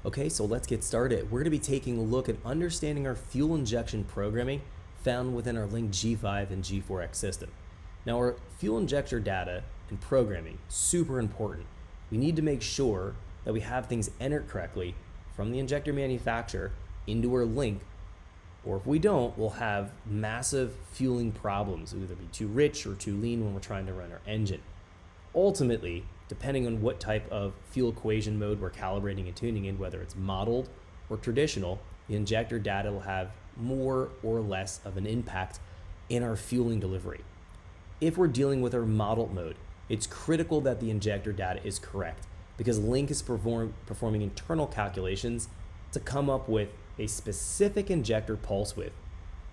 Okay, so let's get started. We're going to be taking a look at understanding our fuel injection programming found within our Link G5 and G4X system. Now, our fuel injector data and programming, super important. We need to make sure that we have things entered correctly from the injector manufacturer into our Link, or if we don't, we'll have massive fueling problems. It'll either be too rich or too lean when we're trying to run our engine. Ultimately, depending on what type of fuel equation mode we're calibrating and tuning in, whether it's modeled or traditional, the injector data will have more or less of an impact in our fueling delivery. If we're dealing with our modeled mode, it's critical that the injector data is correct because Link is performing internal calculations to come up with a specific injector pulse width.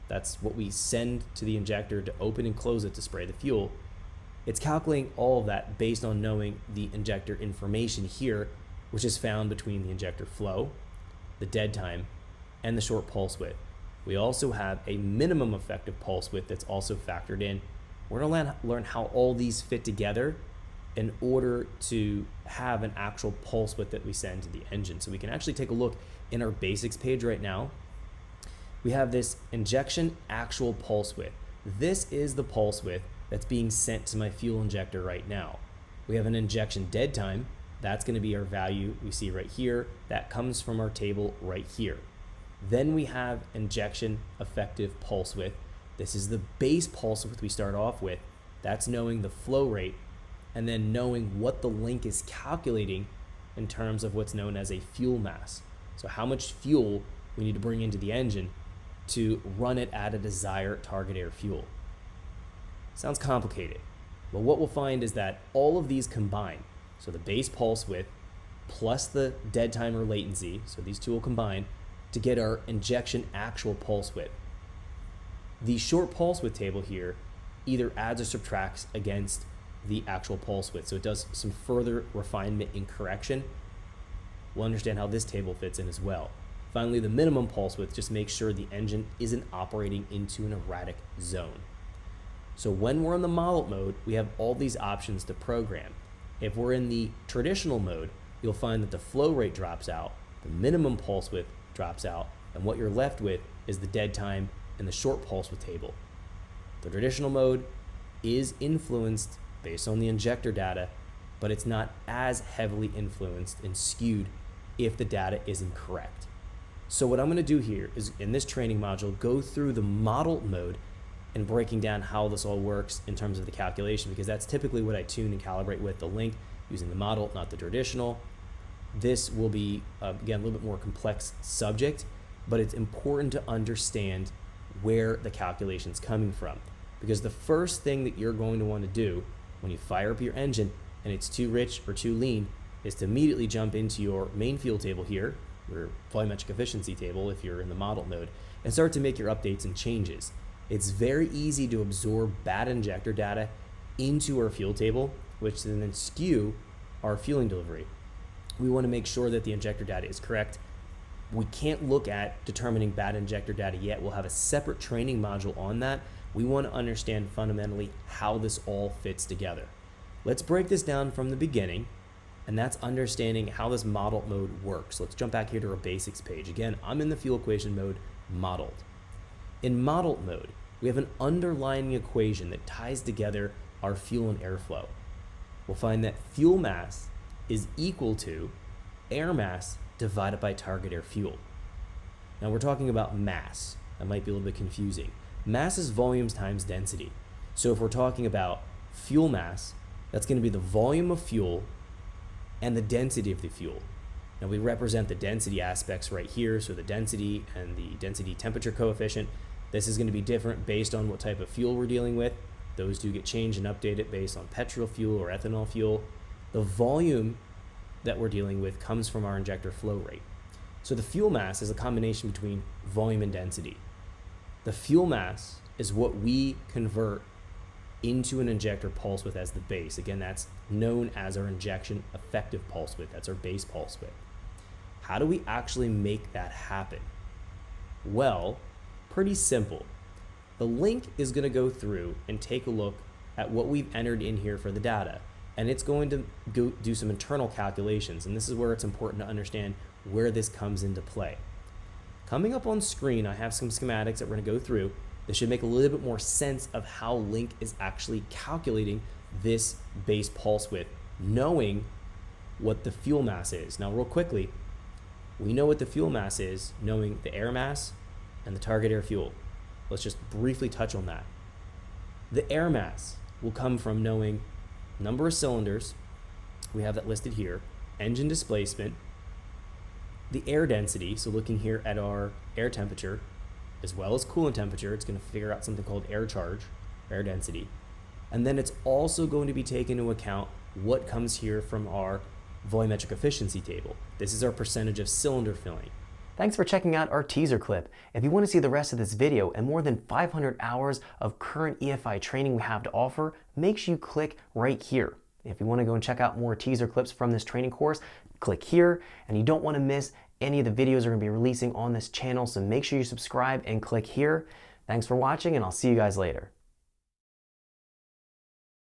That's what we send to the injector to open and close it to spray the fuel. It's calculating all of that based on knowing the injector information here, which is found between the injector flow, the dead time, and the short pulse width. We also have a minimum effective pulse width that's also factored in. We're going to learn how all these fit together in order to have an actual pulse width that we send to the engine. So we can actually take a look in our basics page right now. We have this injection actual pulse width. This is the pulse width that's being sent to my fuel injector right now. We have an injection dead time. That's going to be our value we see right here. That comes from our table right here. Then we have injection effective pulse width. This is the base pulse width we start off with. That's knowing the flow rate and then knowing what the Link is calculating in terms of what's known as a fuel mass. So how much fuel we need to bring into the engine to run it at a desired target air fuel. Sounds complicated, but what we'll find is that all of these combine. So the base pulse width plus the dead time or latency, so these two will combine to get our injection actual pulse width. The short pulse width table here either adds or subtracts against the actual pulse width, so it does some further refinement and correction. We'll understand how this table fits in as well. Finally, the minimum pulse width just makes sure the engine isn't operating into an erratic zone. So when we're in the modeled mode, we have all these options to program. If we're in the traditional mode, you'll find that the flow rate drops out, the minimum pulse width drops out, and what you're left with is the dead time and the short pulse width table. The traditional mode is influenced based on the injector data, but it's not as heavily influenced and skewed if the data isn't correct. So what I'm going to do here is in this training module, go through the modeled mode and breaking down how this all works in terms of the calculation, because that's typically what I tune and calibrate with the Link using the model, not the traditional. This will be, again, a little bit more complex subject, but it's important to understand where the calculation's coming from, because the first thing that you're going to want to do when you fire up your engine and it's too rich or too lean is to immediately jump into your main fuel table here, your volumetric efficiency table if you're in the model mode, and start to make your updates and changes. It's very easy to absorb bad injector data into our fuel table, which then skew our fueling delivery. We want to make sure that the injector data is correct. We can't look at determining bad injector data yet. We'll have a separate training module on that. We want to understand fundamentally how this all fits together. Let's break this down from the beginning, and that's understanding how this model mode works. Let's jump back here to our basics page. Again, I'm in the fuel equation mode, modeled. In modeled mode, we have an underlying equation that ties together our fuel and airflow. We'll find that fuel mass is equal to air mass divided by target air fuel. Now we're talking about mass. That might be a little bit confusing. Mass is volumes times density. So if we're talking about fuel mass, that's going to be the volume of fuel and the density of the fuel. Now we represent the density aspects right here, so the density and the density temperature coefficient. This is going to be different based on what type of fuel we're dealing with. Those do get changed and updated based on petrol fuel or ethanol fuel. The volume that we're dealing with comes from our injector flow rate. So the fuel mass is a combination between volume and density. The fuel mass is what we convert into an injector pulse width as the base. Again, that's known as our injection effective pulse width. That's our base pulse width. How do we actually make that happen? Well, pretty simple. The Link is going to go through and take a look at what we've entered in here for the data. and it's going to go do some internal calculations. And this is where it's important to understand where this comes into play. Coming up on screen, I have some schematics that we're going to go through. This should make a little bit more sense of how Link is actually calculating this base pulse width, knowing what the fuel mass is. Now, real quickly, we know what the fuel mass is, knowing the air mass and the target air fuel. Let's just briefly touch on that. The air mass will come from knowing number of cylinders, we have that listed here, engine displacement, the air density, so looking here at our air temperature, as well as coolant temperature, it's going to figure out something called air charge, air density. And then it's also going to be taken into account what comes here from our volumetric efficiency table. This is our percentage of cylinder filling. Thanks for checking out our teaser clip. If you want to see the rest of this video and more than 500 hours of current EFI training we have to offer, make sure you click right here. If you want to go and check out more teaser clips from this training course, click here, and you don't want to miss any of the videos we're going to be releasing on this channel, so make sure you subscribe and click here. Thanks for watching, and I'll see you guys later.